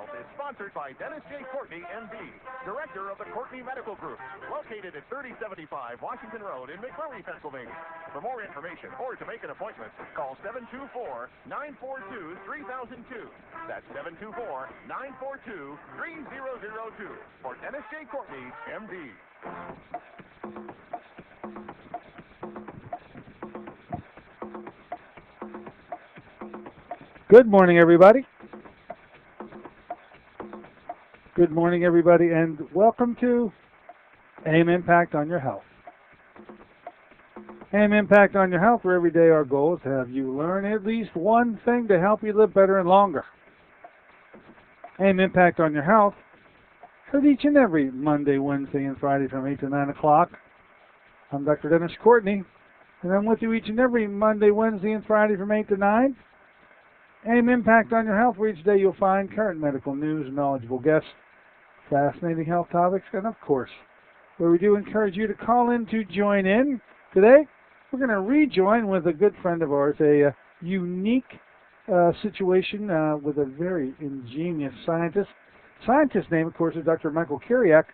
Health is sponsored by Dennis J. Courtney, M.D., Director of the Courtney Medical Group, located at 3075 Washington Road in McMurray, Pennsylvania. For more information or to make an appointment, call 724-942-3002. That's 724-942-3002 for Dennis J. Courtney, M.D. Good morning, everybody. Good morning, everybody, and welcome to AIM Impact on Your Health. AIM Impact on Your Health, where every day our goal is to have you learn at least one thing to help you live better and longer. AIM Impact on Your Health, heard each and every Monday, Wednesday, and Friday from 8 to 9 o'clock. I'm Dr. Dennis Courtney, and I'm with you each and every Monday, Wednesday, and Friday from 8 to 9. AIM Impact on Your Health, where each day you'll find current medical news, knowledgeable guests, fascinating health topics, and of course, where we do encourage you to call in to join in. Today, we're going to rejoin with a good friend of ours, a unique situation with a very ingenious scientist. Scientist's name, of course, is Dr. Michael Kiriak.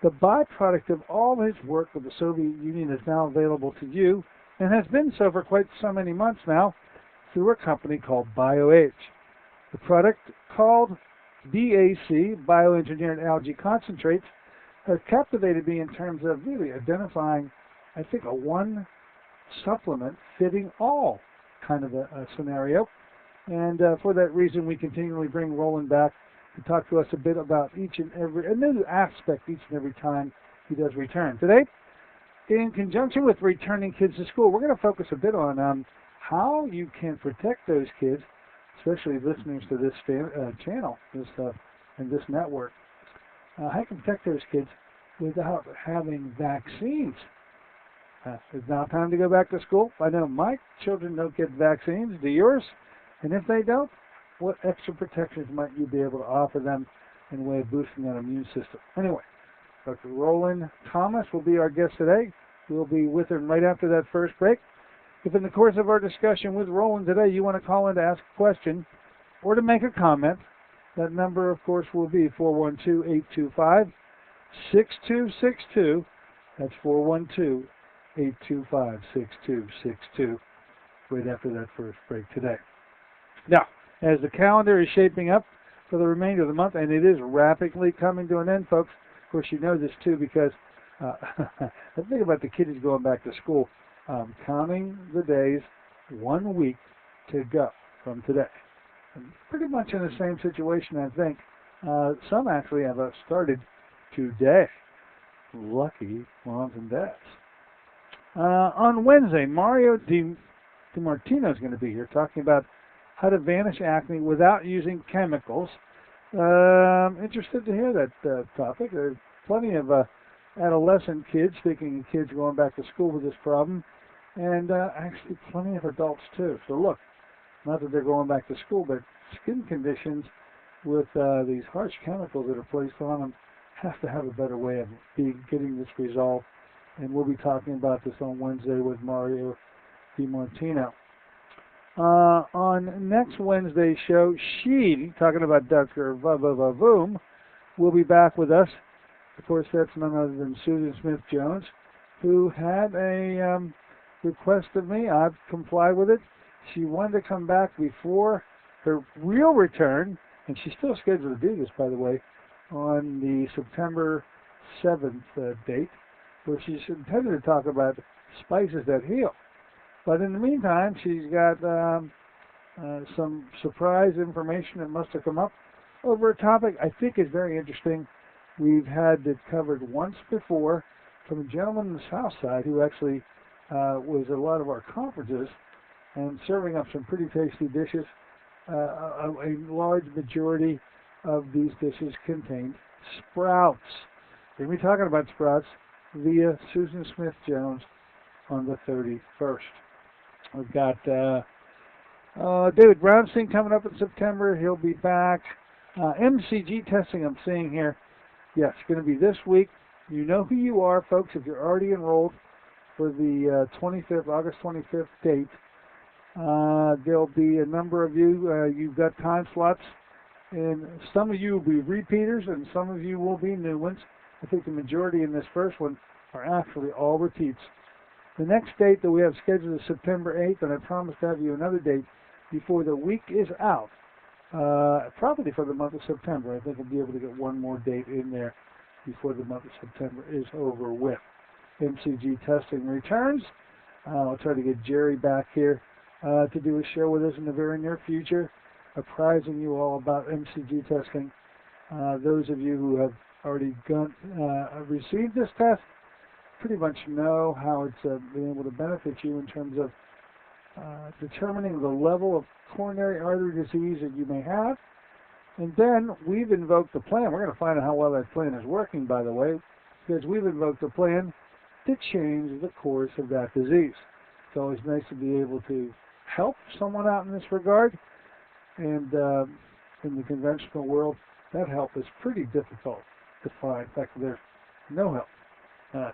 The byproduct of all his work with the Soviet Union is now available to you, and has been so for quite so many months now, through a company called BioAge. The product, called BAC, Bioengineered Algae Concentrates, has captivated me in terms of really identifying, I think, a one supplement fitting all kind of a scenario. And for that reason, we continually bring Roland back to talk to us a bit about each and every, a new aspect each and every time he does return. Today, in conjunction with returning kids to school, we're going to focus a bit on how you can protect those kids, especially listeners to this channel and this network, how you can protect those kids without having vaccines. It's now time to go back to school. I know my children don't get vaccines. Do yours? And if they don't, what extra protections might you be able to offer them in a way of boosting that immune system? Anyway, Dr. Roland Thomas will be our guest today. We'll be with him right after that first break. If in the course of our discussion with Roland today you want to call in to ask a question or to make a comment, that number, of course, will be 412-825-6262. That's 412-825-6262, right after that first break today. Now, as the calendar is shaping up for the remainder of the month, and it is rapidly coming to an end, folks, of course you know this too because the thing about the kids going back to school, counting the days, 1 week to go from today. I'm pretty much in the same situation, I think. Some actually have started today. Lucky moms and dads. On Wednesday, Mario DiMartino is going to be here talking about how to vanish acne without using chemicals. Interested to hear that topic. There's plenty of adolescent kids, speaking of kids going back to school with this problem, and actually plenty of adults too. So look, not that they're going back to school, but skin conditions with these harsh chemicals that are placed on them have to have a better way of getting this resolved. And we'll be talking about this on Wednesday with Mario DiMartino. On next Wednesday's show, she, talking about Dr. Vavoom, will be back with us. Of course, that's none other than Susan Smith-Jones, who had a request of me. I've complied with it. She wanted to come back before her real return, and she's still scheduled to do this, by the way, on the September 7th date, where she's intended to talk about spices that heal. But in the meantime, she's got some surprise information that must have come up over a topic I think is very interesting. We've had it covered once before from a gentleman on the South Side who actually was at a lot of our conferences and serving up some pretty tasty dishes. A large majority of these dishes contained sprouts. We're going to be talking about sprouts via Susan Smith-Jones on the 31st. We've got David Brownstein coming up in September. He'll be back. MCG testing I'm seeing here. Yes, it's going to be this week. You know who you are, folks, if you're already enrolled for the 25th, August 25th date. There'll be a number of you. You've got time slots And some of you will be repeaters and some of you will be new ones. I think the majority in this first one are actually all repeats. The next date that we have scheduled is September 8th, and I promise to have you another date before the week is out. Probably for the month of September. I think we'll be able to get one more date in there before the month of September is over with. MCG testing returns. I'll try to get Jerry back here to do a show with us in the very near future, apprising you all about MCG testing. Those of you who have already received this test pretty much know how it's been able to benefit you in terms of determining the level of coronary artery disease that you may have. And then we've invoked the plan. We're going to find out how well that plan is working, by the way, because we've invoked the plan to change the course of that disease. It's always nice to be able to help someone out in this regard. And in the conventional world, that help is pretty difficult to find. In fact, there's no help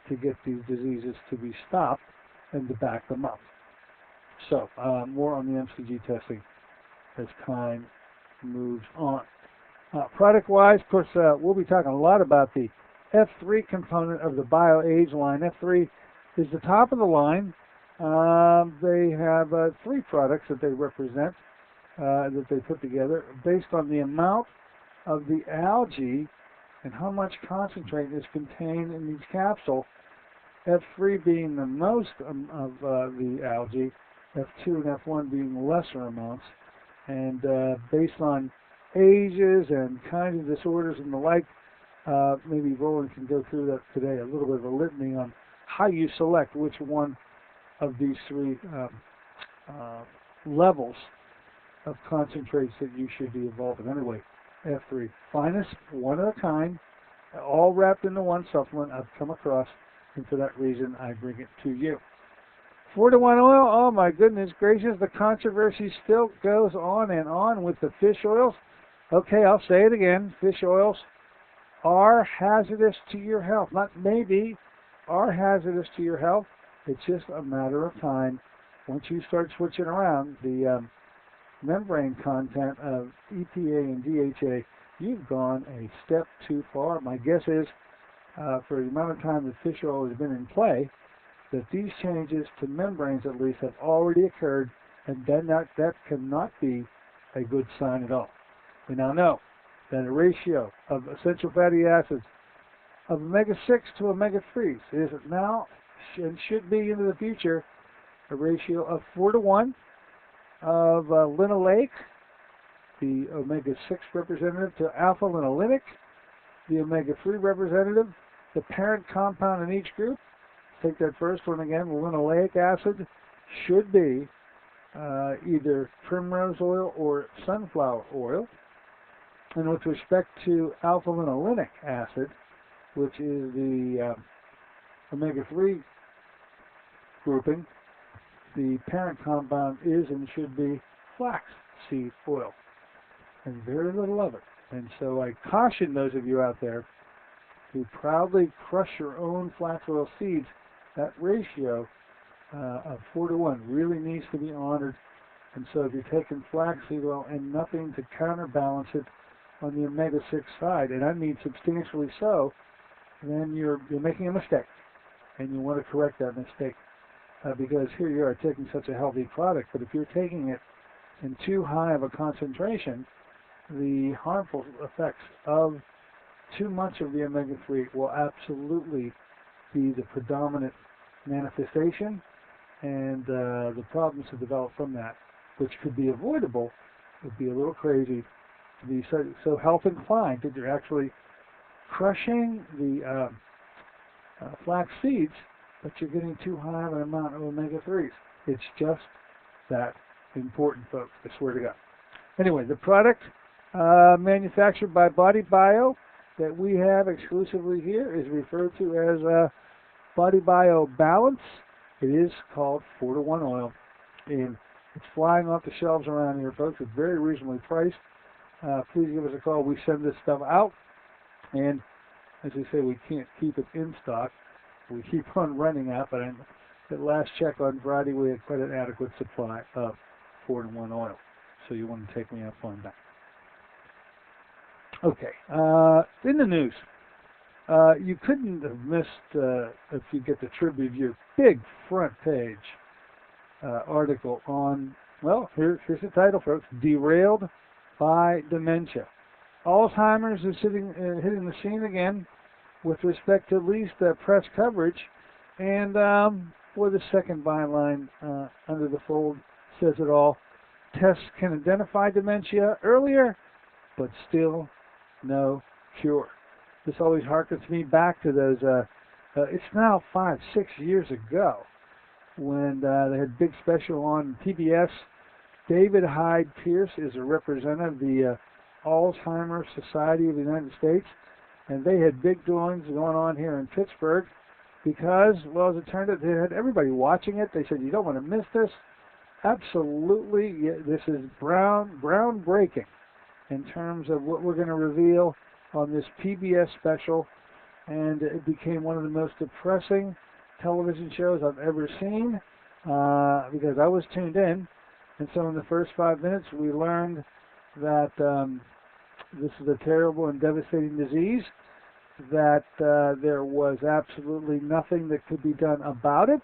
to get these diseases to be stopped and to back them up. So, more on the MCG testing as time moves on. Product-wise, of course, we'll be talking a lot about the F3 component of the BioAge line. F3 is the top of the line. They have 3 products that they represent, that they put together, based on the amount of the algae and how much concentrate is contained in each capsule. F3 being the most of the algae, F2 and F1 being lesser amounts, and based on ages and kinds of disorders and the like, maybe Roland can go through that today, a little bit of a litany on how you select which one of these 3 levels of concentrates that you should be involved in. Anyway, F3, finest, one of a kind, all wrapped into one supplement I've come across, and for that reason I bring it to you. 4-to-1 oil, oh my goodness gracious, the controversy still goes on and on with the fish oils. Okay, I'll say it again, fish oils are hazardous to your health. Not maybe, are hazardous to your health. It's just a matter of time. Once you start switching around the membrane content of EPA and DHA, you've gone a step too far. My guess is, for the amount of time that fish oil has been in play, that these changes to membranes at least have already occurred, and then that cannot be a good sign at all. We now know that a ratio of essential fatty acids of omega-6 to omega-3s is now and should be into the future a ratio of 4-to-1 of linoleic, the omega-6 representative, to alpha-linolenic, the omega-3 representative, the parent compound in each group. Take that first one again, linoleic acid should be either primrose oil or sunflower oil. And with respect to alpha-linolenic acid, which is the omega-3 grouping, the parent compound is and should be flaxseed oil, and very little of it. And so I caution those of you out there who proudly crush your own flax oil seeds. That ratio of 4-to-1 really needs to be honored. And so if you're taking flaxseed oil and nothing to counterbalance it on the omega-6 side, and I mean substantially so, then you're making a mistake, and you want to correct that mistake. Because here you are taking such a healthy product, but if you're taking it in too high of a concentration, the harmful effects of too much of the omega-3 will absolutely be the predominant manifestation, and the problems that develop from that, which could be avoidable, would be a little crazy to be so health inclined that you're actually crushing the flax seeds, but you're getting too high of an amount of omega-3s. It's just that important, folks, I swear to God. Anyway, the product manufactured by Body Bio that we have exclusively here is referred to as Body Bio Balance. It is called 4-to-1 oil, and it's flying off the shelves around here, folks. It's very reasonably priced. Please give us a call. We send this stuff out, and as we say, we can't keep it in stock. We keep on running out, but at last check on Friday, we had quite an adequate supply of 4-to-1 oil. So you want to take me up on that. Okay, in the news, you couldn't have missed, if you get the Tribune Review, big front page article on, well, here's the title, folks, Derailed by Dementia. Alzheimer's is hitting the scene again with respect to at least press coverage, and for the second byline under the fold says it all. Tests can identify dementia earlier, but still no cure. This always harkens me back to those, it's now 5-6 years ago, when they had a big special on PBS. David Hyde Pierce is a representative of the Alzheimer's Society of the United States, and they had big doings going on here in Pittsburgh because, well, as it turned out, they had everybody watching it. They said, you don't want to miss this. Absolutely, yeah, this is groundbreaking in terms of what we're going to reveal on this PBS special, and it became one of the most depressing television shows I've ever seen because I was tuned in, and so in the first 5 minutes we learned that this is a terrible and devastating disease, that there was absolutely nothing that could be done about it,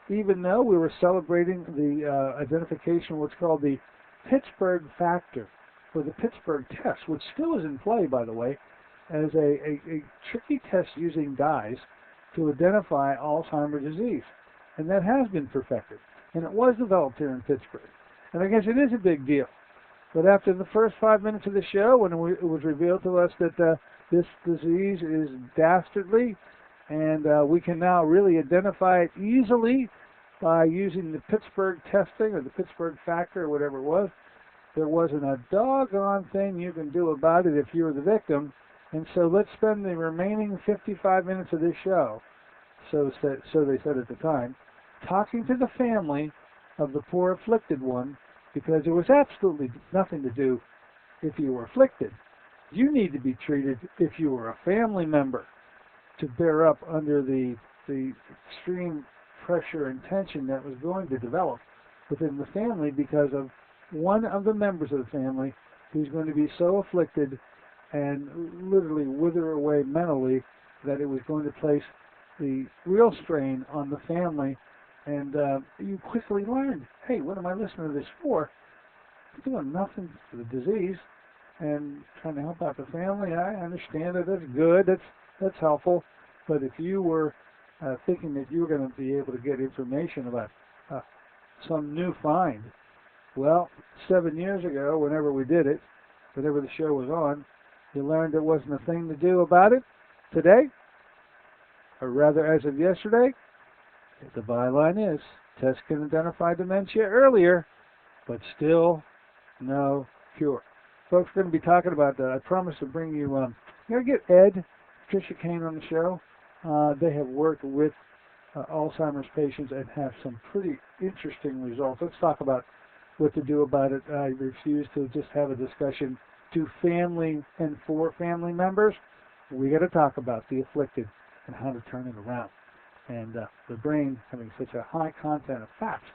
even though we were celebrating the identification of what's called the Pittsburgh factor, or the Pittsburgh test, which still is in play, by the way, as a tricky test using dyes to identify Alzheimer's disease. And that has been perfected. And it was developed here in Pittsburgh. And I guess it is a big deal. But after the first 5 minutes of the show, when it was revealed to us that this disease is dastardly, and we can now really identify it easily by using the Pittsburgh testing or the Pittsburgh factor or whatever it was, there wasn't a doggone thing you can do about it if you were the victim. And so let's spend the remaining 55 minutes of this show, so they said at the time, talking to the family of the poor afflicted one, because there was absolutely nothing to do if you were afflicted. You need to be treated if you were a family member to bear up under the extreme pressure and tension that was going to develop within the family because of one of the members of the family who's going to be so afflicted and literally wither away mentally that it was going to place the real strain on the family. And you quickly learned, hey, what am I listening to this for? I'm doing nothing for the disease and trying to help out the family. I understand that. That's good. That's helpful. But if you were thinking that you were going to be able to get information about some new find, well, 7 years ago, whenever we did it, whenever the show was on, you learned there wasn't a thing to do about it. Today, or rather as of yesterday, the byline is, tests can identify dementia earlier, but still no cure. Folks, we're going to be talking about that. I promised to bring you, you're going to get Ed, Patricia Kane on the show. They have worked with Alzheimer's patients and have some pretty interesting results. Let's talk about what to do about it. I refuse to just have a discussion to family and for family members. We got to talk about the afflicted and how to turn it around. And the brain having such a high content of facts,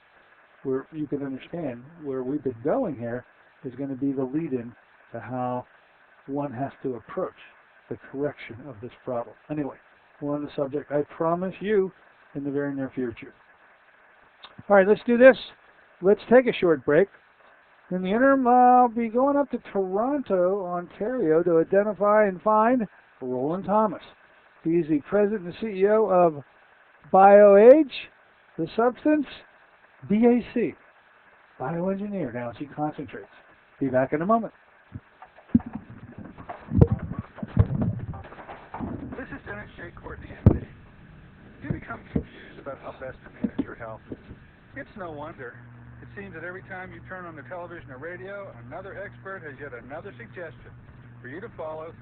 where you can understand where we've been going here, is going to be the lead-in to how one has to approach the correction of this problem. Anyway, we're on the subject, I promise you, in the very near future. All right, let's do this. Let's take a short break. In the interim, I'll be going up to Toronto, Ontario, to identify and find Roland Thomas. He's the president and CEO of BioAge, the substance, BAC, bioengineered algae concentrates. Be back in a moment. This is Dennis J. Courtney, MD. You become confused about how best to manage your health. It's no wonder. It seems that every time you turn on the television or radio, another expert has yet another suggestion for you to follow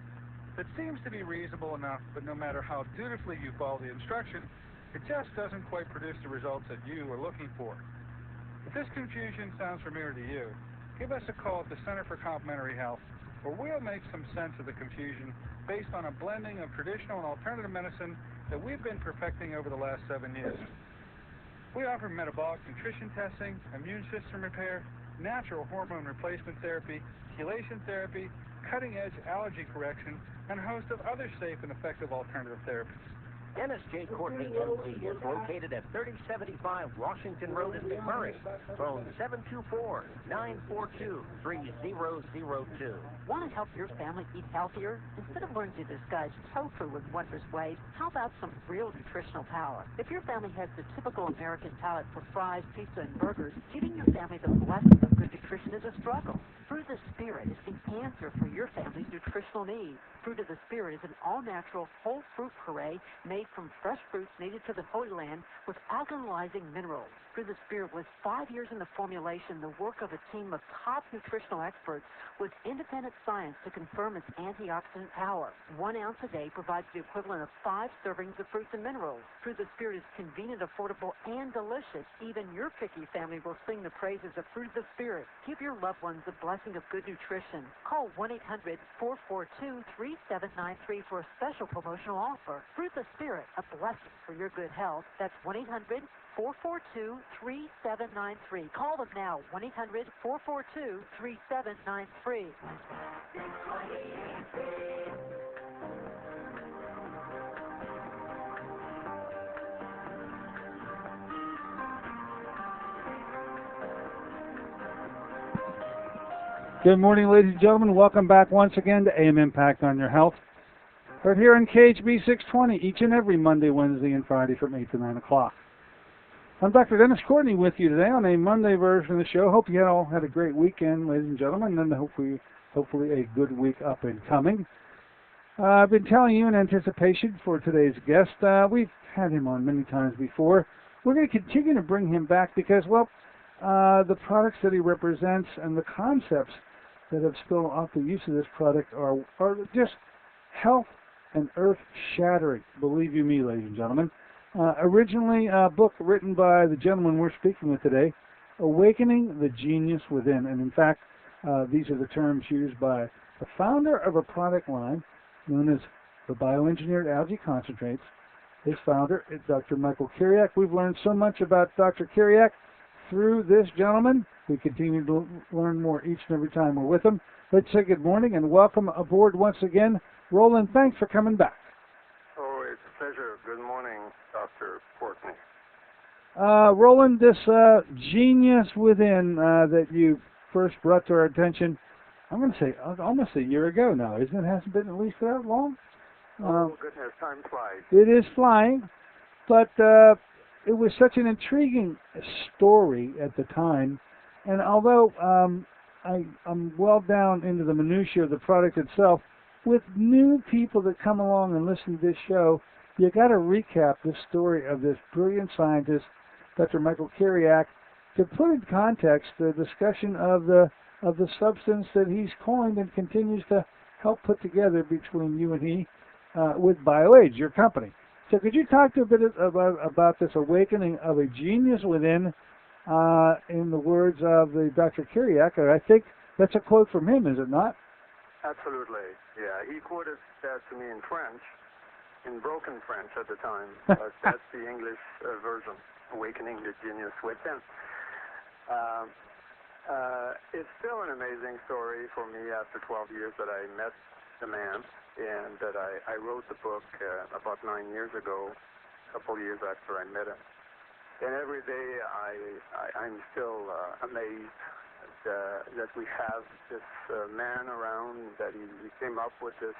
that seems to be reasonable enough, but no matter how dutifully you follow the instruction, it just doesn't quite produce the results that you are looking for. If this confusion sounds familiar to you, give us a call at the Center for Complementary Health, where we'll make some sense of the confusion based on a blending of traditional and alternative medicine that we've been perfecting over the last 7 years. We offer metabolic nutrition testing, immune system repair, natural hormone replacement therapy, chelation therapy, cutting-edge allergy correction, and a host of other safe and effective alternative therapies. Dennis J. Courtney, MD, is located at 3075 Washington Road in McMurray. Phone 724-942-3002. Want to help your family eat healthier? Instead of learning to disguise tofu in wondrous ways, how about some real nutritional power? If your family has the typical American palate for fries, pizza, and burgers, giving your family the blessing of good nutrition is a struggle. Fruit of the Spirit is the answer for your family's nutritional needs. Fruit of the Spirit is an all-natural whole fruit puree made from fresh fruits native to the Holy Land with alkalizing minerals. Fruit of the Spirit was 5 years in the formulation, the work of a team of top nutritional experts with independent science to confirm its antioxidant power. 1 ounce a day provides the equivalent of 5 servings of fruits and minerals. Fruit of the Spirit is convenient, affordable, and delicious. Even your picky family will sing the praises of Fruit of the Spirit. Give your loved ones the blessing of good nutrition. Call 1-800-442-3793 for a special promotional offer. Fruit of the Spirit, a blessing for your good health. That's 1-800-442-3793. Call them now, 1-800-442-3793. Good morning, ladies and gentlemen. Welcome back once again to AM Impact on Your Health. Right here on KHB 620 each and every Monday, Wednesday, and Friday from 8 to 9 o'clock. I'm Dr. Dennis Courtney with you today on a Monday version of the show. Hope you all had a great weekend, ladies and gentlemen, and hopefully a good week up and coming. I've been telling you in anticipation for today's guest. We've had him on many times before. We're going to continue to bring him back because, well, the products that he represents and the concepts that have spilled off the use of this product are just health and earth-shattering, believe you me, ladies and gentlemen. Originally a book written by the gentleman we're speaking with today, Awakening the Genius Within. And in fact, these are the terms used by the founder of a product line known as the Bioengineered Algae Concentrates. His founder is Dr. Michael Kiriak. We've learned so much about Dr. Kiriak through this gentleman. We continue to learn more each and every time we're with him. Let's say good morning and welcome aboard once again. Roland, thanks for coming back. Oh, it's a pleasure. Good morning, Dr. Courtney. Roland, this genius within that you first brought to our attention, I'm going to say almost a year ago now, isn't it? Hasn't been at least that long? Oh, goodness, time flies. It is flying, but it was such an intriguing story at the time. And although I'm well down into the minutiae of the product itself, with new people that come along and listen to this show, you got to recap the story of this brilliant scientist, Dr. Michael Kiriak, to put in context the discussion of the substance that he's coined and continues to help put together between you and he with BioAge, your company. So could you talk to a bit about this awakening of a genius within, in the words of the Dr. Kiriak? I think that's a quote from him, is it not? Absolutely, yeah. He quoted that to me in French, in broken French at the time, but that's the English version, Awakening the Genius Within. It's still an amazing story for me after 12 years that I met the man and that I wrote the book about 9 years ago, a couple years after I met him. And every day I'm still amazed that we have this man around, that he came up with this.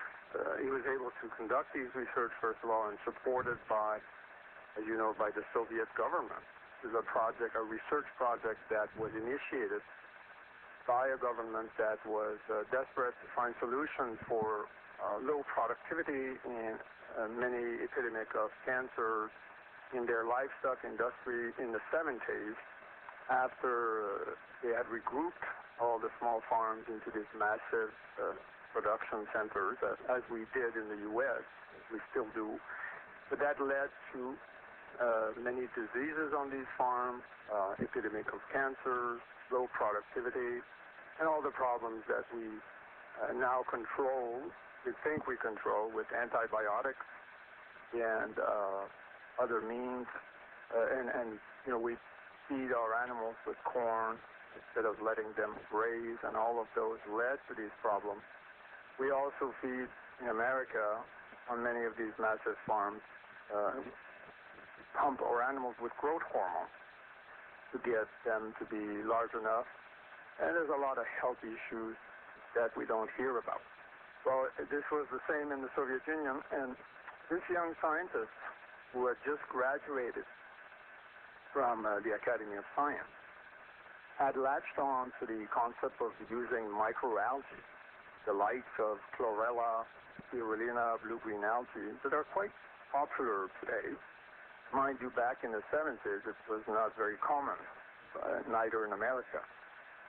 He was able to conduct these research, first of all, and supported by, as you know, by the Soviet government. This is a research project that was initiated by a government that was desperate to find solutions for low productivity in many epidemic of cancers in their livestock industry in the 70s, after they had regrouped all the small farms into these massive production centers, as we did in the U.S., as we still do. But that led to many diseases on these farms, epidemic of cancers, low productivity, and all the problems that we now control, we think we control, with antibiotics and other means. And you know, we feed our animals with corn instead of letting them graze, and all of those led to these problems. We also feed in America on many of these massive farms pump our animals with growth hormone to get them to be large enough. And there's a lot of health issues that we don't hear about. Well, this was the same in the Soviet Union, and this young scientist who had just graduated from the Academy of Science had latched on to the concept of using microalgae, the likes of chlorella, spirulina, blue-green algae, that are quite popular today. Mind you, back in the 70s, it was not very common, neither in America.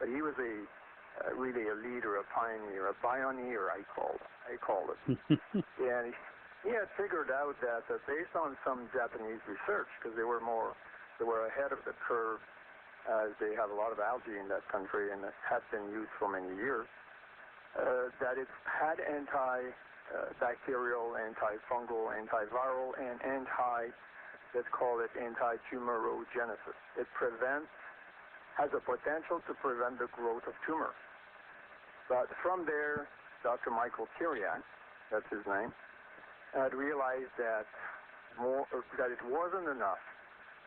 But he was really a leader, a pioneer, a pioneer, I call it. And he had figured out that based on some Japanese research, because they were ahead of the curve, as they have a lot of algae in that country and it had been used for many years, that it had antibacterial, antifungal, antiviral, and let's call it anti-tumorigenesis. It has a potential to prevent the growth of tumors. But from there, Dr. Michael Kiriak, that's his name, had realized that it wasn't enough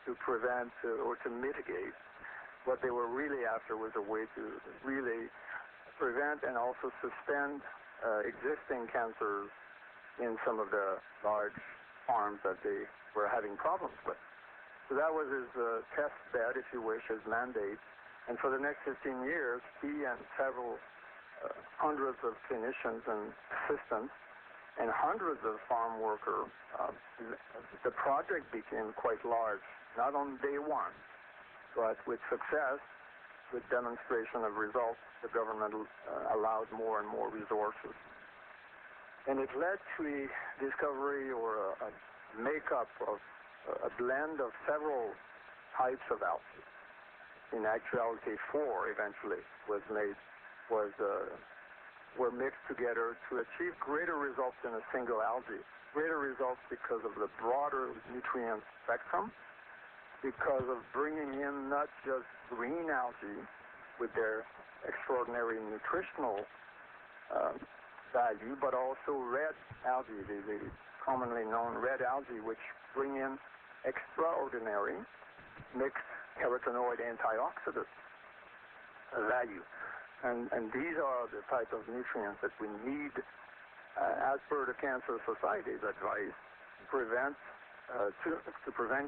to prevent or to mitigate. What they were really after was a way to really prevent and also suspend existing cancers in some of the large farms that they were having problems with. So that was his test bed, if you wish, his mandate. And for the next 15 years, he and several hundreds of clinicians and assistants and hundreds of farm workers, the project became quite large, not on day one, but with success, with demonstration of results, the government allowed more and more resources. And it led to a discovery or a makeup of a blend of several types of algae. In actuality, 4 eventually were mixed together to achieve greater results than a single algae. Greater results because of the broader nutrient spectrum, because of bringing in not just green algae with their extraordinary nutritional value, but also red algae, the commonly known red algae, which bring in extraordinary mixed carotenoid antioxidant value. And these are the type of nutrients that we need, as per the Cancer Society's advice, to prevent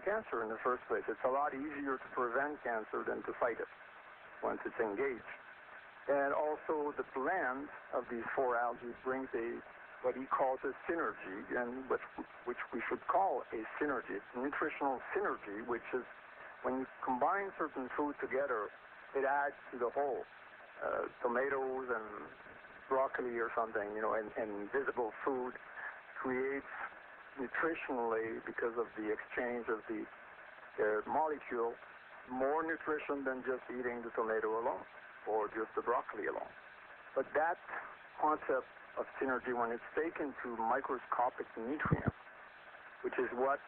cancer in the first place. It's a lot easier to prevent cancer than to fight it once it's engaged. And also the blend of these 4 algae brings what he calls a synergy, and which we should call a synergy. It's nutritional synergy, which is when you combine certain food together, it adds to the whole. Tomatoes and broccoli or something, and invisible food creates nutritionally, because of the exchange of the molecule, more nutrition than just eating the tomato alone or just the broccoli alone. But that concept of synergy, when it's taken to microscopic nutrients, which is what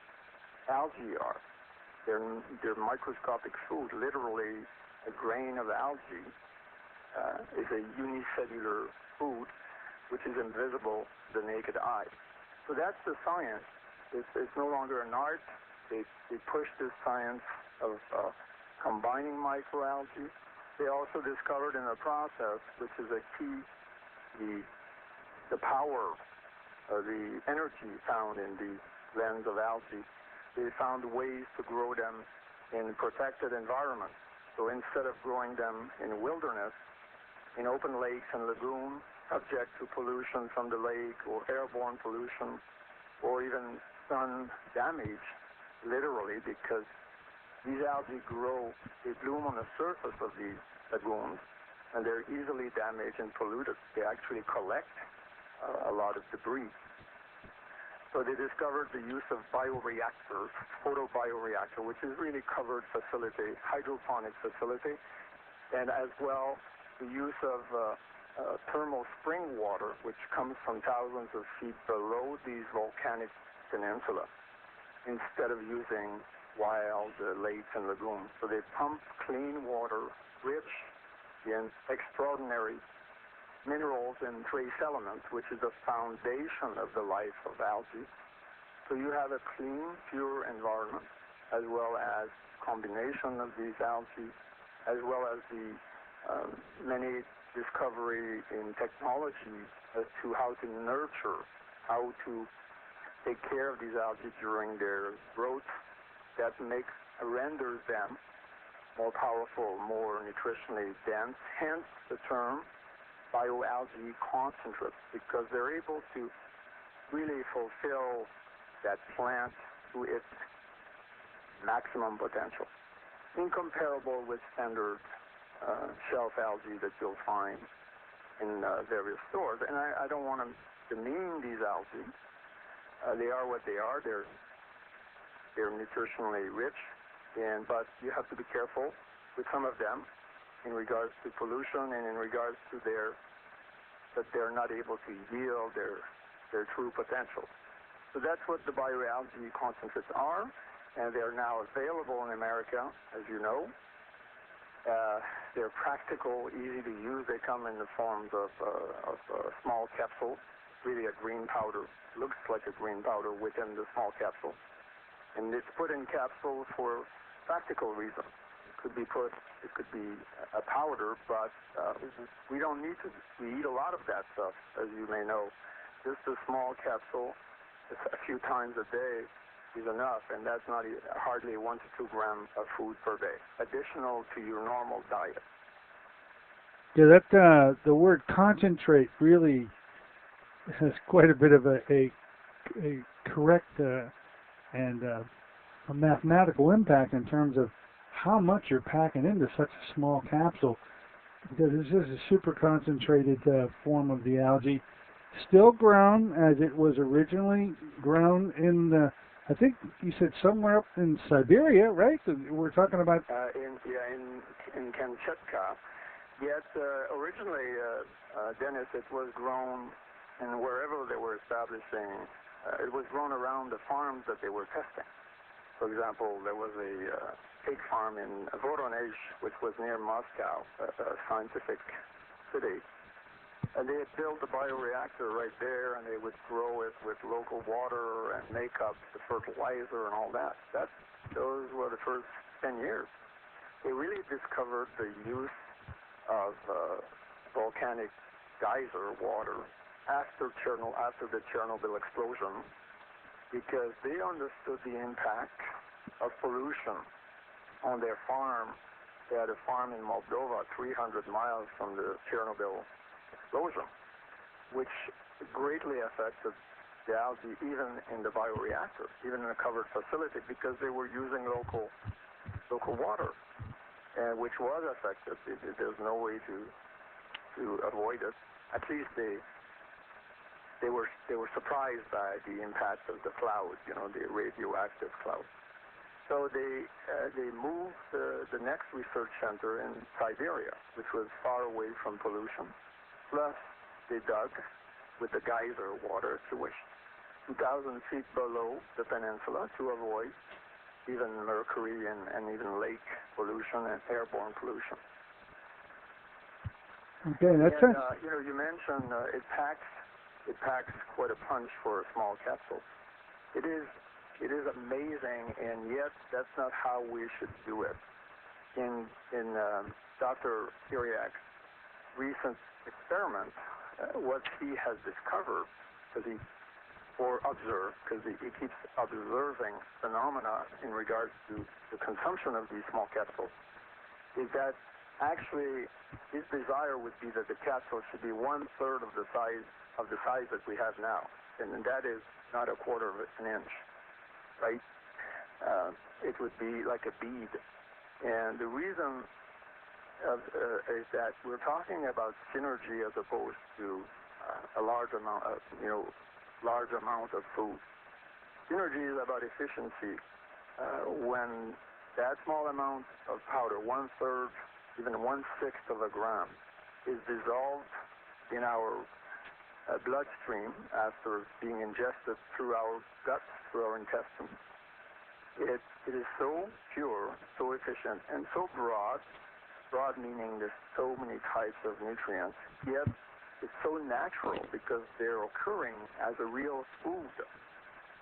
algae are, they're microscopic food. Literally, a grain of algae is a unicellular food which is invisible to the naked eye. So that's the science. It's no longer an art. They push this science of combining microalgae. They also discovered in a process, which is a key, the power or the energy found in these blends of algae. They found ways to grow them in protected environments. So instead of growing them in wilderness, in open lakes and lagoons, subject to pollution from the lake or airborne pollution or even sun damage, literally, because these algae they bloom on the surface of these lagoons, and they're easily damaged and polluted. They actually collect a lot of debris. So they discovered the use of bioreactors, photobioreactor, which is really covered facility, hydroponic facility, and as well the use of thermal spring water, which comes from thousands of feet below these volcanic peninsula, instead of using wild lakes and lagoons. So they pump clean water, rich in extraordinary minerals and trace elements, which is the foundation of the life of algae. So you have a clean, pure environment, as well as combination of these algae, as well as the many discovery in technology as to how to nurture, how to take care of these algae during their growth that renders them more powerful, more nutritionally dense, hence the term bioalgae concentrates, because they're able to really fulfill that plant to its maximum potential, incomparable with standard shelf algae that you'll find in various stores. And I don't want to demean these algae. They are what they are. They're nutritionally rich, but you have to be careful with some of them in regards to pollution and in regards to that they're not able to yield their true potential. So that's what the bioalgae concentrates are, and they're now available in America, as you know. They're practical, easy to use. They come in the forms of small capsules, really a green powder. Looks like a green powder within the small capsule. And it's put in capsules for practical reasons. It could be a powder, but we don't need to. We eat a lot of that stuff, as you may know. Just a small capsule, a few times a day, is enough, and that's not hardly 1 to 2 grams of food per day, additional to your normal diet. Yeah, that the word concentrate really has quite a bit of a correct and a mathematical impact in terms of how much you're packing into such a small capsule, because it's just a super concentrated form of the algae, still grown as it was originally grown in the, I think you said somewhere up in Siberia, right? We're talking about in Kamchatka. Yet originally, Dennis, it was grown in wherever they were establishing. It was grown around the farms that they were testing. For example, there was a pig farm in Voronezh, which was near Moscow, a scientific city. And they had built a bioreactor right there, and they would grow it with local water and make up the fertilizer and all that. Those were the first 10 years. They really discovered the use of volcanic geyser water after the Chernobyl explosion, because they understood the impact of pollution on their farm. They had a farm in Moldova, 300 miles from the Chernobyl explosion, which greatly affected the algae even in the bioreactor, even in a covered facility, because they were using local water, which was affected. There's no way to avoid it. At least they were surprised by the impact of the cloud, the radioactive cloud. So they moved the next research center in Siberia, which was far away from pollution. Plus, they dug with the geyser water, if you wish, 2,000 feet below the peninsula to avoid even mercury and even lake pollution and airborne pollution. Okay, that's it. You mentioned it packs quite a punch for a small capsule. It is amazing, and yet that's not how we should do it. In Dr. Kiriak's recent experiment, what he has discovered, because he keeps observing phenomena in regards to the consumption of these small capsules, is that actually his desire would be that the capsule should be 1/3 of the size that we have now, and that is not 1/4 of an inch, right? It would be like a bead, and the reason is that we're talking about synergy as opposed to a large amount of food. Synergy is about efficiency. When that small amount of powder, 1/3, even 1/6 of a gram, is dissolved in our bloodstream after being ingested through our guts, through our intestines, it is so pure, so efficient, and so broad meaning there's so many types of nutrients, yet it's so natural because they're occurring as a real food,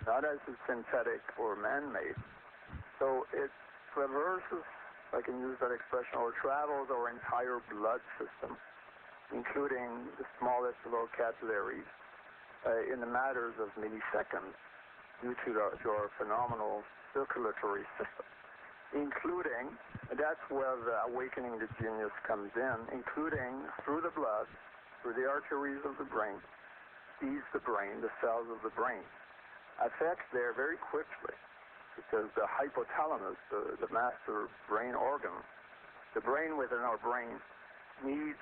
not as a synthetic or man-made. So it traverses, if I can use that expression, or travels our entire blood system, including the smallest of our capillaries, in the matters of milliseconds due to our phenomenal circulatory system, including, that's where the awakening the genius comes in, including through the blood, through the arteries of the brain, feeds the brain, the cells of the brain, affects there very quickly, because the hypothalamus, the master brain organ, the brain within our brain needs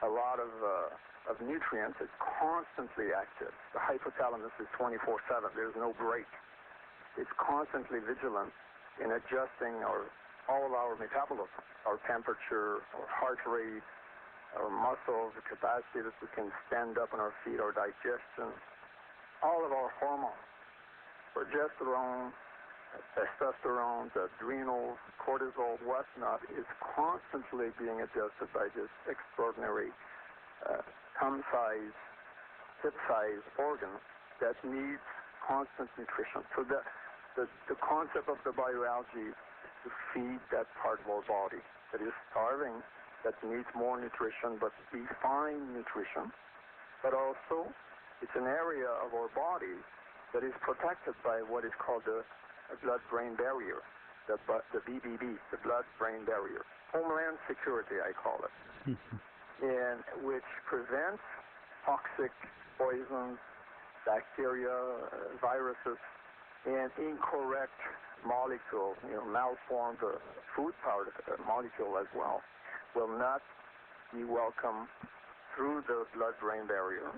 a lot of nutrients. It's constantly active. The hypothalamus is 24/7. There's no break. It's constantly vigilant in adjusting all of our metabolism, our temperature, our heart rate, our muscles, the capacity that we can stand up on our feet, our digestion, all of our hormones, progesterone, testosterone, the adrenals, cortisol, whatnot, is constantly being adjusted by this extraordinary thumb-sized, tip-sized organ that needs constant nutrition. So the concept of the bioalgae is to feed that part of our body that is starving, that needs more nutrition, but refined nutrition. But also, it's an area of our body that is protected by what is called the blood-brain barrier, the BBB, the blood-brain barrier. Homeland security, I call it, and which prevents toxic poisons, bacteria, viruses, and incorrect molecules, malformed food molecule as well, will not be welcome through the blood-brain barrier.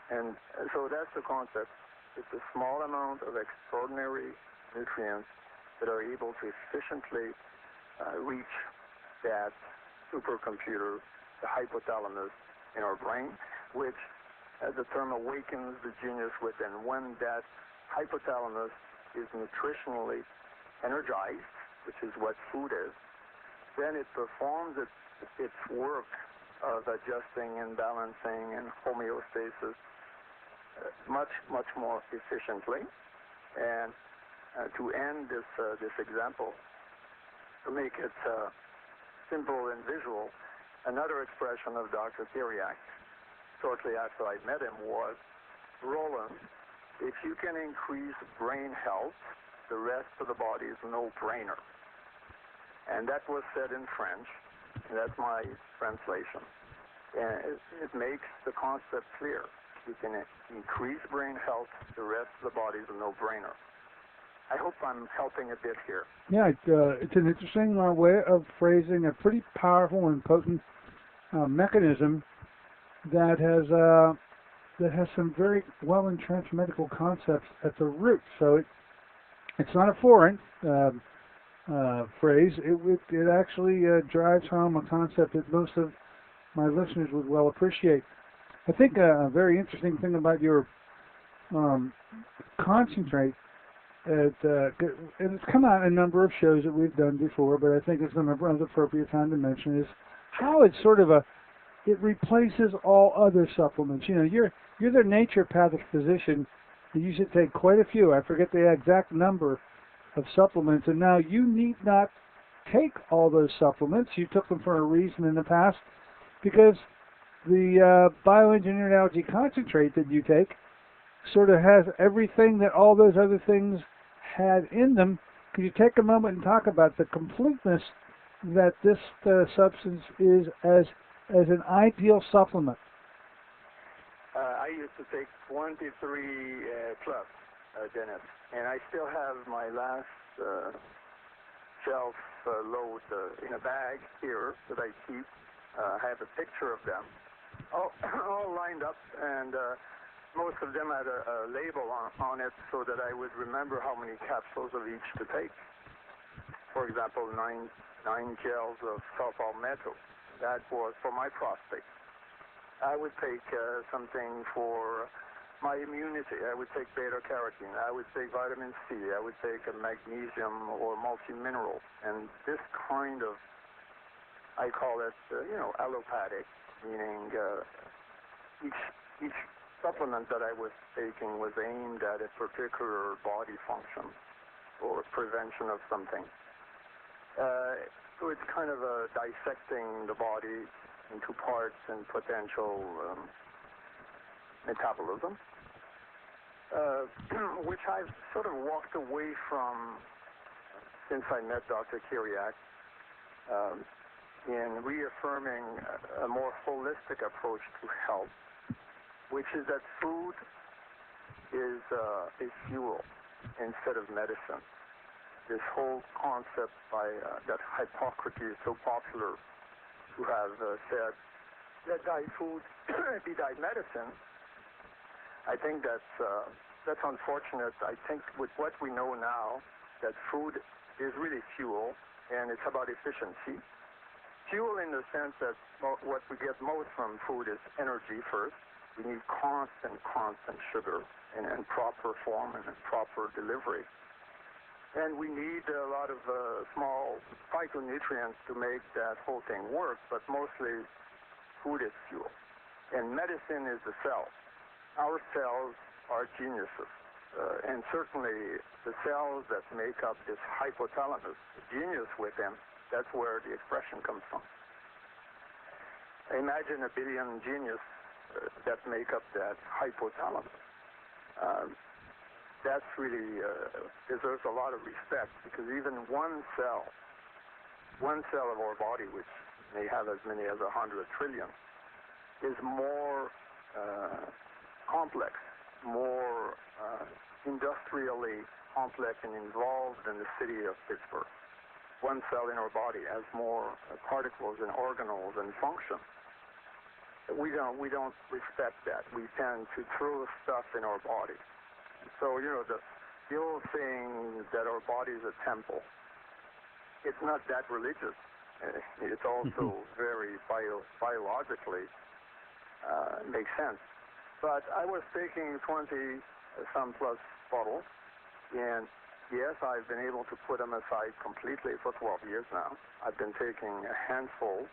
And so that's the concept. It's a small amount of extraordinary nutrients that are able to efficiently reach that supercomputer, the hypothalamus in our brain, which, as the term, awakens the genius within. When that hypothalamus is nutritionally energized, which is what food is, then it performs its work of adjusting and balancing and homeostasis much, much more efficiently. And to end this example, to make it simple and visual, another expression of Dr. Thiriac, shortly after I met him, was, Roland, if you can increase brain health, the rest of the body is a no-brainer. And that was said in French, and that's my translation. And it makes the concept clear. You can increase brain health, the rest of the body is a no-brainer. I hope I'm helping a bit here. Yeah, it's an interesting way of phrasing a pretty powerful and potent mechanism that has some very well-entrenched medical concepts at the root. So it's not a foreign phrase. It actually drives home a concept that most of my listeners would well appreciate. I think a very interesting thing about your concentrate, and it's come out in a number of shows that we've done before, but I think it's an appropriate time to mention, is how it's sort of it replaces all other supplements. You're the naturopathic physician. You should take quite a few. I forget the exact number of supplements, and now you need not take all those supplements. You took them for a reason in the past, because the bioengineered algae concentrate that you take sort of has everything that all those other things had in them. Could you take a moment and talk about the completeness that this substance is as an ideal supplement? I used to take 23 plus, Dennis, and I still have my last shelf load in a bag here that I keep. I have a picture of them, all lined up, and most of them had a label on it so that I would remember how many capsules of each to take. For example, nine gels of sulfalmetto. That was for my prostate. I would take something for my immunity. I would take beta-carotene. I would take vitamin C. I would take a magnesium or multi-mineral. And this kind of, I call it, allopathic, meaning each supplement that I was taking was aimed at a particular body function or prevention of something. So it's kind of dissecting the body into parts and potential metabolism, which I've sort of walked away from since I met Dr. Kiriak, in reaffirming a more holistic approach to health, which is that food is fuel instead of medicine. This whole concept by that Hippocrates, so popular, who have said, let thy food be thy medicine. I think that's unfortunate. I think with what we know now, that food is really fuel, and it's about efficiency. Fuel in the sense that what we get most from food is energy first. We need constant sugar in proper form and in proper delivery. And we need a lot of small phytonutrients to make that whole thing work, but mostly food is fuel. And medicine is the cell. Our cells are geniuses. And certainly the cells that make up this hypothalamus, genius within, that's where the expression comes from. Imagine a billion genius that make up that hypothalamus. That's really deserves a lot of respect, because even one cell of our body, which may have as many as 100 trillion, is more complex, more industrially complex and involved than the city of Pittsburgh. One cell in our body has more particles and organelles and function. We don't respect that. We tend to throw stuff in our body. So, the old saying that our body is a temple, it's not that religious. It's also very biologically makes sense. But I was taking 20-some plus bottles, and yes, I've been able to put them aside completely for 12 years now. I've been taking a handful,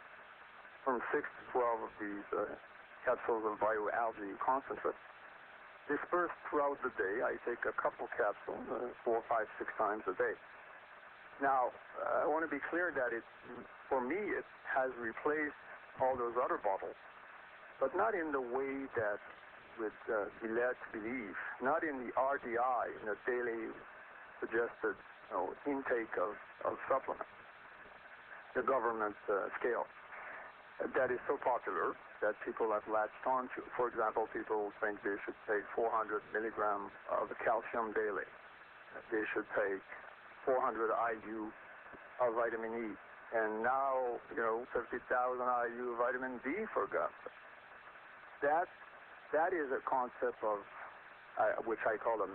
from 6 to 12 of these capsules of bioalgae concentrate. Dispersed throughout the day, I take a couple capsules, 4, 5, 6 times a day. Now, I want to be clear that for me, it has replaced all those other bottles, but not in the way that would be led to believe, not in the RDI, in the daily suggested intake of supplements, the government scale. That is so popular that people have latched on to. For example, people think they should take 400 milligrams of calcium daily. They should take 400 IU of vitamin E. And now, 50,000 IU of vitamin D, for God's sake. That is a concept of, which I call a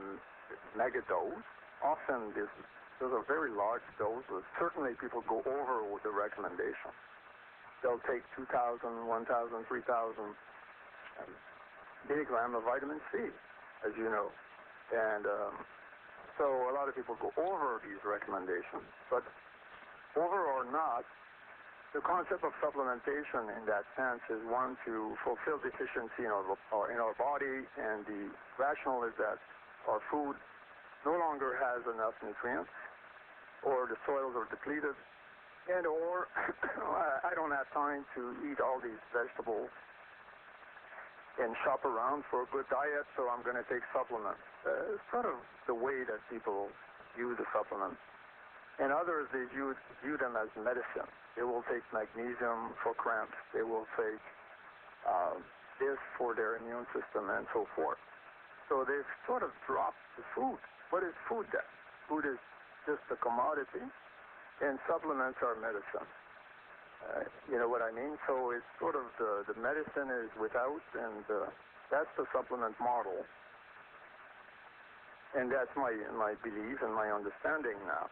mega dose. Often those are very large doses. Certainly people go over with the recommendation. They'll take 2,000, 1,000, 3,000 milligrams of vitamin C, as you know. And so a lot of people go over these recommendations. But over or not, the concept of supplementation in that sense is one to fulfill deficiency in our body, and the rationale is that our food no longer has enough nutrients, or the soils are depleted, or I don't have time to eat all these vegetables and shop around for a good diet, so I'm going to take supplements. It's sort of the way that people use the supplements. And others, they view them as medicine. They will take magnesium for cramps. They will take this for their immune system and so forth. So they've sort of dropped the food. What is food then? Food is just a commodity, and supplements are medicine. You know what I mean? So it's sort of the medicine is without, and that's the supplement model. And that's my belief and my understanding now.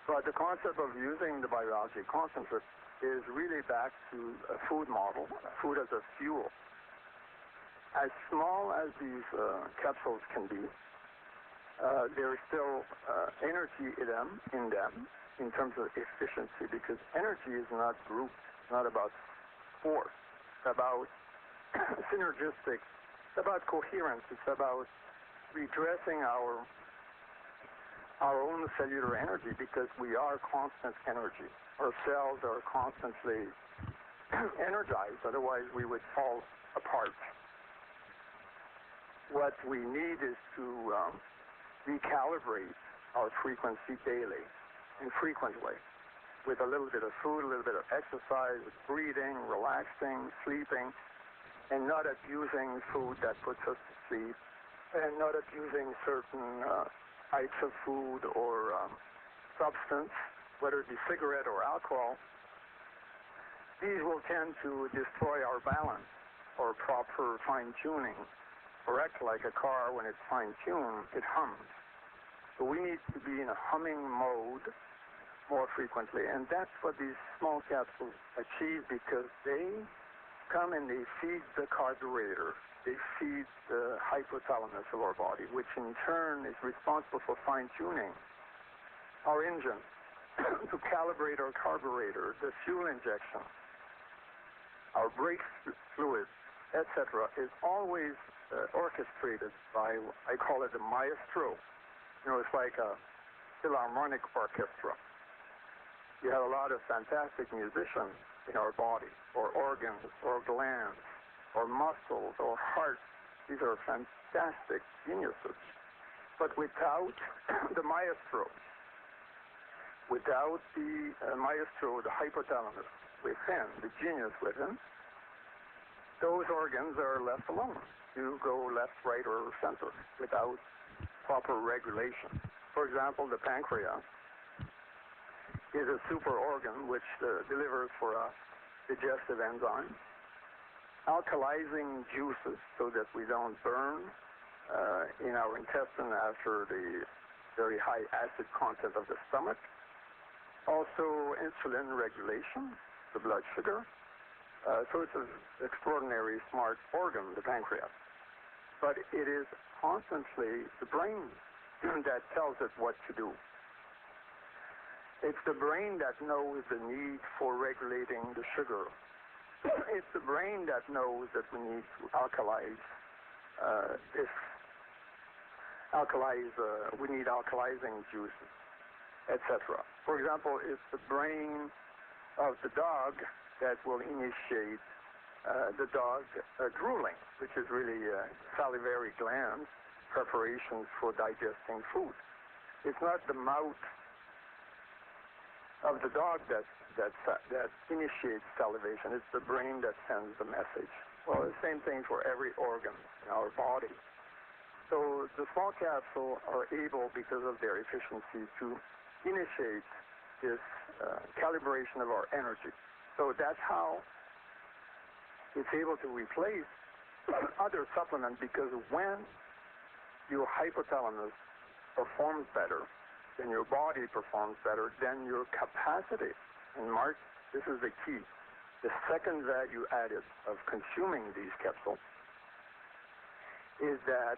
But the concept of using the bioalgae concentrate is really back to a food model, food as a fuel. As small as these capsules can be, there is still energy in them in terms of efficiency, because energy is not grouped, not about force, it's about synergistic. It's about coherence. It's about redressing our own cellular energy, because we are constant energy. Our cells are constantly energized, otherwise we would fall apart. What we need is to recalibrate our frequency daily and frequently, with a little bit of food, a little bit of exercise, breathing, relaxing, sleeping, and not abusing food that puts us to sleep, and not abusing certain types of food or substance, whether it be cigarette or alcohol. These will tend to destroy our balance or proper fine-tuning. Correct, like a car, when it's fine-tuned, it hums. So we need to be in a humming mode more frequently, and that's what these small capsules achieve, because they come and they feed the carburetor. They feed the hypothalamus of our body, which in turn is responsible for fine-tuning our engine, to calibrate our carburetor, the fuel injection, our brake fluid, etc., is always orchestrated by, I call it the maestro. You know, it's like a philharmonic orchestra. You have a lot of fantastic musicians in our body, or organs, or glands, or muscles, or heart. These are fantastic geniuses. But without the maestro, the hypothalamus within, the genius within, those organs are left alone. You go left, right, or center without proper regulation. For example, the pancreas is a super organ which delivers for us digestive enzymes, alkalizing juices so that we don't burn in our intestine after the very high acid content of the stomach. Also insulin regulation, the blood sugar. So it's an extraordinary smart organ, the pancreas. But it is constantly the brain that tells it what to do. It's the brain that knows the need for regulating the sugar. It's the brain that knows that we need to alkalize we need alkalizing juices, etc. For example, it's the brain of the dog that will initiate the dog drooling, which is really salivary glands, preparations for digesting food. It's not the mouth of the dog that initiates salivation. It's the brain that sends the message. Well, the same thing for every organ in our body. So the small capsule are able, because of their efficiency, to initiate this calibration of our energy. So that's how it's able to replace other supplements, because when your hypothalamus performs better, then your body performs better, then your capacity, and Mark, this is the key, the second value added of consuming these capsules is that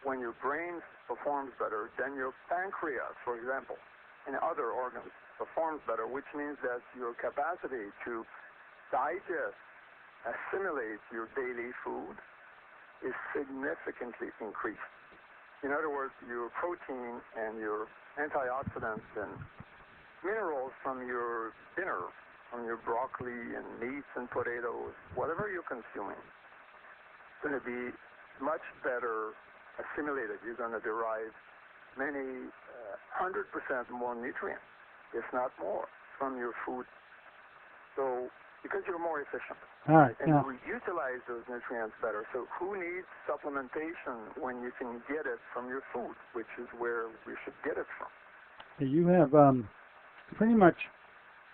when your brain performs better, then your pancreas, for example, and other organs performs better, which means that your capacity to digest, assimilate your daily food is significantly increased. In other words, your protein and your antioxidants and minerals from your dinner, from your broccoli and meats and potatoes, whatever you're consuming, is going to be much better assimilated. You're going to derive many 100% more nutrients, if not more, from your food. So, because you're more efficient. All right. And Now, we utilize those nutrients better. So who needs supplementation when you can get it from your food, which is where we should get it from? you have pretty much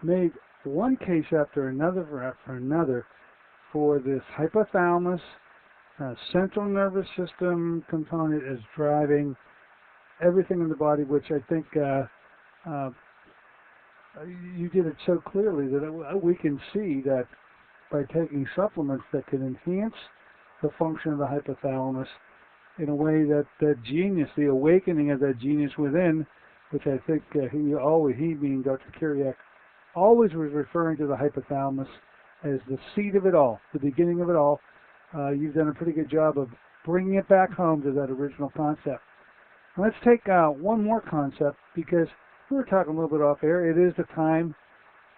made one case after another for this hypothalamus central nervous system component is driving everything in the body, which I think you did it so clearly that we can see that by taking supplements that can enhance the function of the hypothalamus in a way that that genius, the awakening of that genius within, which I think he being Dr. Kiriak, always was referring to the hypothalamus as the seed of it all, the beginning of it all. You've done a pretty good job of bringing it back home to that original concept. Let's take one more concept, because we were talking a little bit off air. It is the time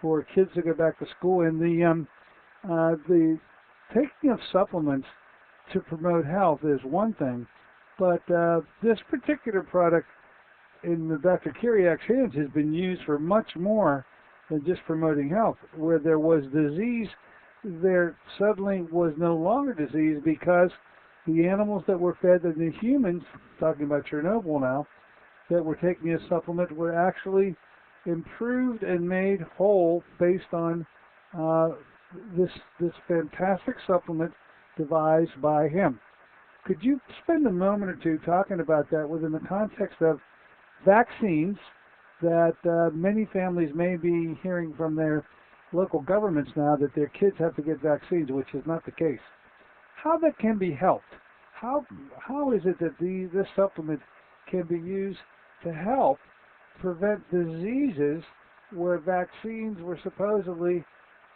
for kids to go back to school, and the taking of supplements to promote health is one thing, but this particular product in the Dr. Kiriak's hands has been used for much more than just promoting health. Where there was disease, there suddenly was no longer disease, because the animals that were fed and the humans, talking about Chernobyl now, that were taking a supplement were actually improved and made whole based on this fantastic supplement devised by him. Could you spend a moment or two talking about that within the context of vaccines that many families may be hearing from their local governments now that their kids have to get vaccines, which is not the case? How that can be helped? How is it that this supplement can be used to help prevent diseases where vaccines were supposedly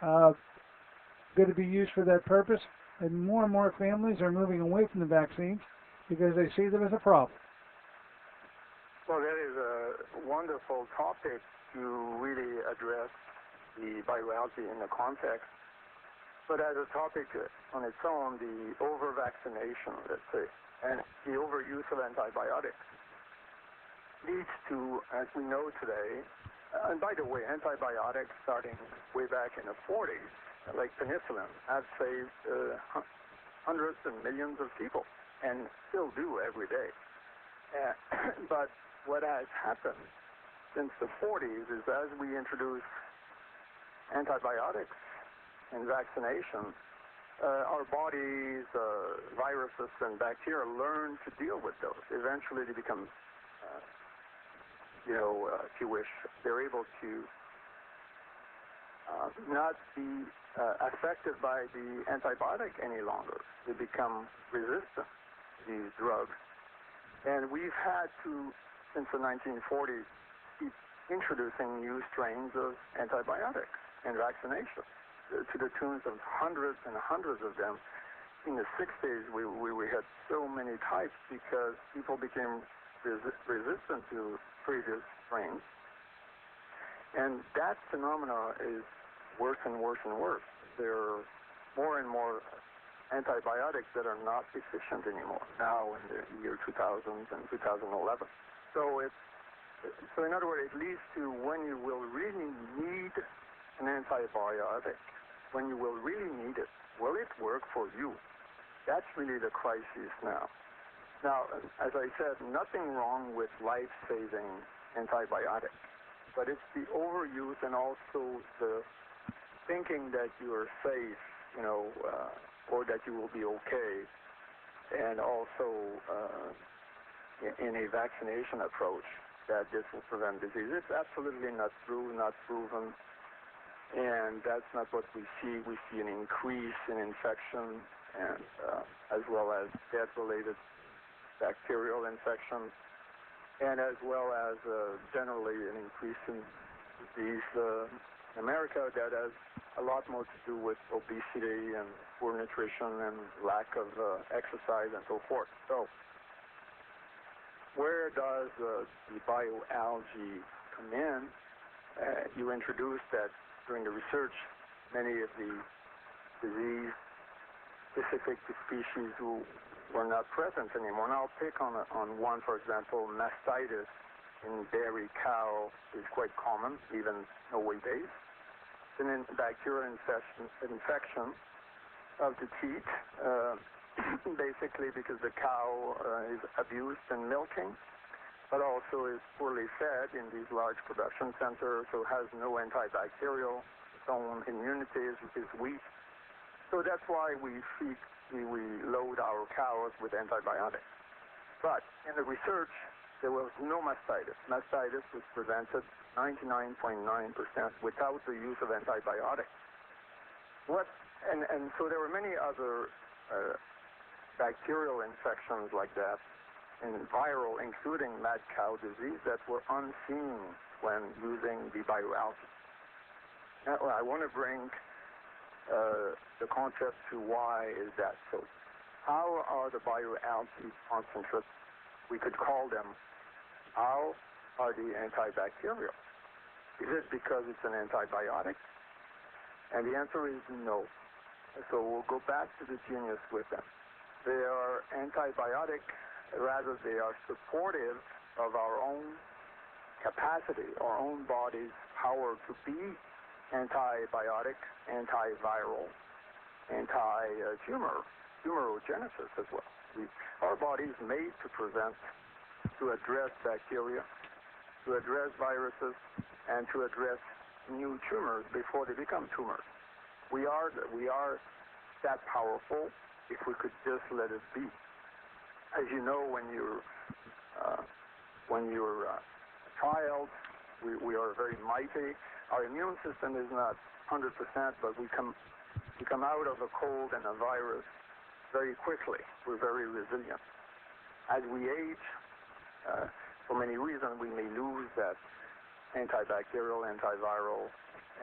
going to be used for that purpose, and more families are moving away from the vaccines because they see them as a problem? Well, that is a wonderful topic to really address the bioalgae in the context. But as a topic on its own, the over-vaccination, let's say, and the overuse of antibiotics leads to, as we know today, and by the way, antibiotics starting way back in the 40s, like penicillin, have saved hundreds and millions of people, and still do every day. But what has happened since the 40s is, as we introduce antibiotics and vaccination, our bodies, viruses and bacteria learn to deal with those. Eventually they become, if you wish, they're able to not be affected by the antibiotic any longer. They become resistant to these drugs. And we've had to, since the 1940s, keep introducing new strains of antibiotics and vaccination, to the tunes of hundreds and hundreds of them. In the 60s, we had so many types because people became resistant to previous strains. And that phenomena is worse and worse and worse. There are more and more antibiotics that are not efficient anymore now in the year 2000 and 2011. So in other words, it leads to when you will really need an antibiotic, when you will really need it, will it work for you? That's really the crisis now. Now, as I said, nothing wrong with life-saving antibiotics, but it's the overuse and also the thinking that you are safe, or that you will be okay, and also in a vaccination approach that this will prevent disease. It's absolutely not true, not proven. And that's not what we see. We see an increase in infection, and as well as death-related bacterial infections, and as well as generally an increase in disease in America that has a lot more to do with obesity and poor nutrition and lack of exercise and so forth. So where does the bioalgae come in? You introduced that during the research, many of the disease specific to species who were not present anymore. And I'll pick on one, for example, mastitis in dairy cow is quite common, even no wheat days. And then bacterial infection of the teat, basically because the cow is abused in milking, but also is poorly fed in these large production centers, so has no antibacterial, its own immunity is weak. So that's why we load our cows with antibiotics. But in the research, there was no mastitis. Mastitis was prevented 99.9% without the use of antibiotics. And so there were many other bacterial infections like that, and viral, including mad cow disease, that were unseen when using the bioalgae. Now, I want to bring the concept to why is that so. How are the bioalgae concentrates, we could call them, how are they antibacterial? Is it because it's an antibiotic? And the answer is no. So we'll go back to the genius with them. They are antibiotic, rather they are supportive of our own capacity, our own body's power to be antibiotic, antiviral, anti-tumor, tumorogenesis as well. Our body is made to address bacteria, to address viruses, and to address new tumors before they become tumors. We are that powerful if we could just let it be. As you know, when you're a child, we are very mighty. Our immune system is not 100%, but we come out of a cold and a virus very quickly. We're very resilient. As we age, for many reasons, we may lose that antibacterial, antiviral,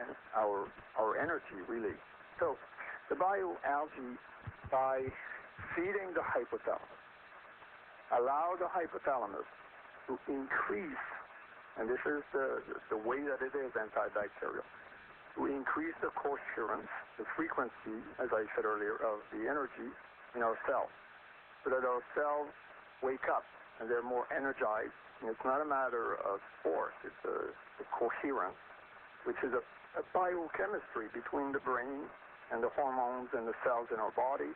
and our energy, really. So the bioalgae, by feeding the hypothalamus, allow the hypothalamus to increase, and this is the way that it is antibacterial, to increase the coherence, the frequency, as I said earlier, of the energy in our cells, so that our cells wake up and they're more energized. And it's not a matter of force, it's a coherence, which is a biochemistry between the brain and the hormones and the cells in our body,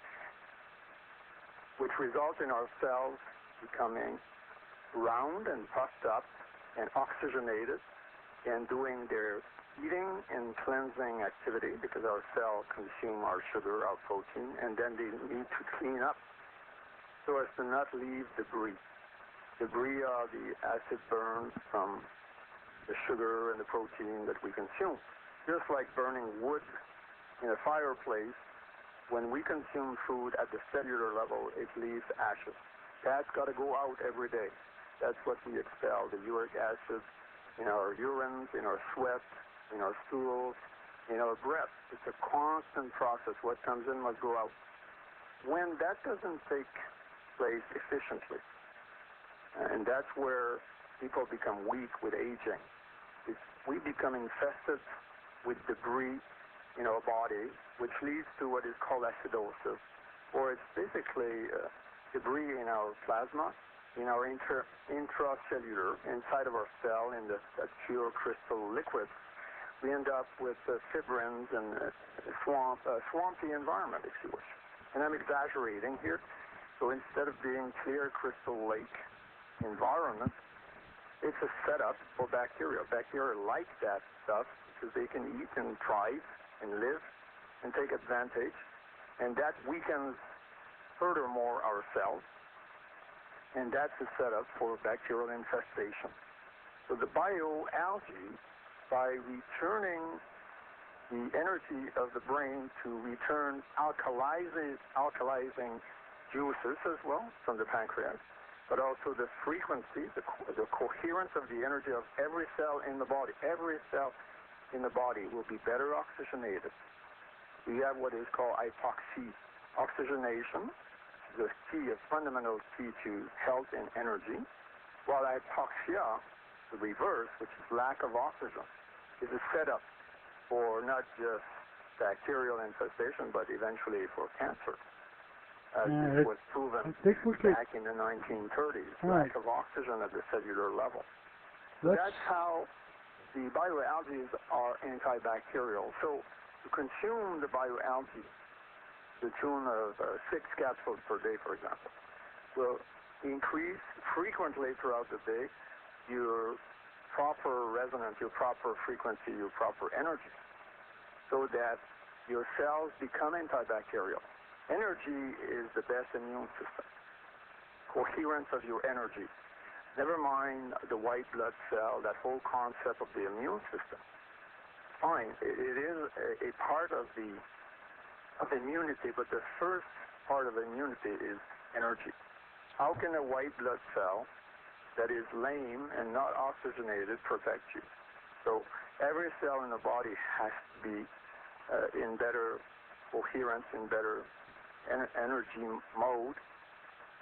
which result in our cells becoming round and puffed up and oxygenated and doing their eating and cleansing activity, because our cells consume our sugar, our protein, and then they need to clean up so as to not leave debris. Debris are the acid burns from the sugar and the protein that we consume. Just like burning wood in a fireplace, when we consume food at the cellular level, it leaves ashes. That's got to go out every day. That's what we expel, the uric acid in our urines, in our sweat, in our stools, in our breath. It's a constant process. What comes in must go out. When that doesn't take place efficiently, and that's where people become weak with aging, we become infested with debris in our body, which leads to what is called acidosis, or it's basically debris in our plasma, in our intracellular, inside of our cell, in the pure crystal liquids. We end up with fibrins and swampy environment, if you wish. And I'm exaggerating here. So instead of being clear crystal lake environment, it's a setup for bacteria. Bacteria like that stuff because they can eat and thrive and live and take advantage. And that weakens furthermore our cells. And that's a setup for bacterial infestation. So the bioalgae, by returning the energy of the brain to return alkalizing juices as well from the pancreas, but also the frequency, the coherence of the energy of every cell in the body. Every cell in the body will be better oxygenated. We have what is called hypoxia. Oxygenation is a key, a fundamental key to health and energy, while hypoxia, the reverse, which is lack of oxygen, is a setup for not just bacterial infestation, but eventually for cancer. This was proven back in the 1930s, lack of oxygen at the cellular level. That's how the bioalgae are antibacterial. So to consume the bioalgae, the tune of 6 capsules per day, for example, will increase frequently throughout the day your proper resonance, your proper frequency, your proper energy, so that your cells become antibacterial. Energy is the best immune system. Coherence of your energy. Never mind the white blood cell, that whole concept of the immune system. Fine, it is a part of immunity, but the first part of immunity is energy. How can a white blood cell that is lame and not oxygenated protect you? So every cell in the body has to be in better coherence in better energy mode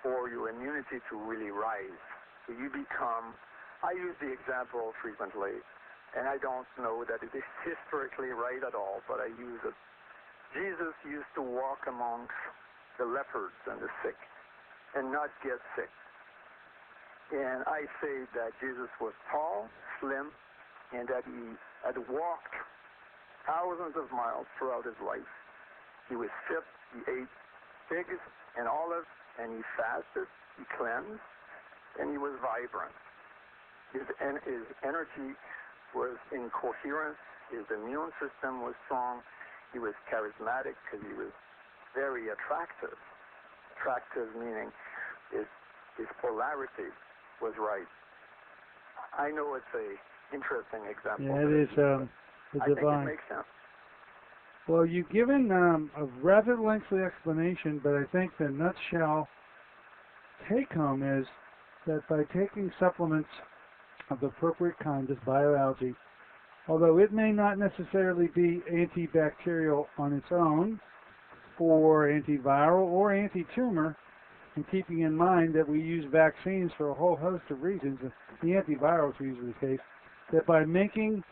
for your immunity to really rise. So you become, I use the example frequently, and I don't know that it is historically right at all, but I use it. Jesus used to walk amongst the lepers and the sick and not get sick. And I say that Jesus was tall, slim, and that he had walked thousands of miles throughout his life. He was fit, he ate figs and olives, and he fasted, he cleansed, and he was vibrant. His energy was in coherence, his immune system was strong, he was charismatic because he was very attractive. Attractive meaning his polarity was right. I know it's a interesting example. Yeah, it is I divine. think it makes sense. Well, you've given a rather lengthy explanation, but I think the nutshell take-home is that by taking supplements of the appropriate kind of bioalgae, although it may not necessarily be antibacterial on its own, or antiviral, or anti-tumor, and keeping in mind that we use vaccines for a whole host of reasons, the antivirals are usually the case, that by making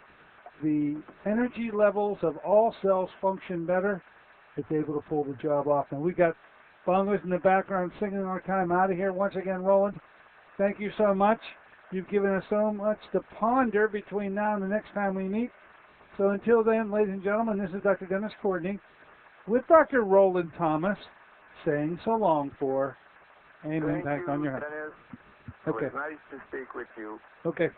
the energy levels of all cells function better, it's able to pull the job off. And we got bongos in the background singing our time out of here. Once again, Roland, thank you so much. You've given us so much to ponder between now and the next time we meet. So until then, ladies and gentlemen, this is Dr. Dennis Courtney with Dr. Roland Thomas saying so long for AIM Impact on Your Health. Dennis. Okay. It was nice to speak with you. Okay.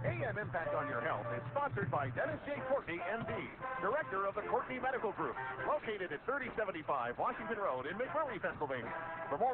AM Impact on Your Health is sponsored by Dennis J. Courtney, MD, Director of the Courtney Medical Group, located at 3075 Washington Road in McMurray, Pennsylvania. For more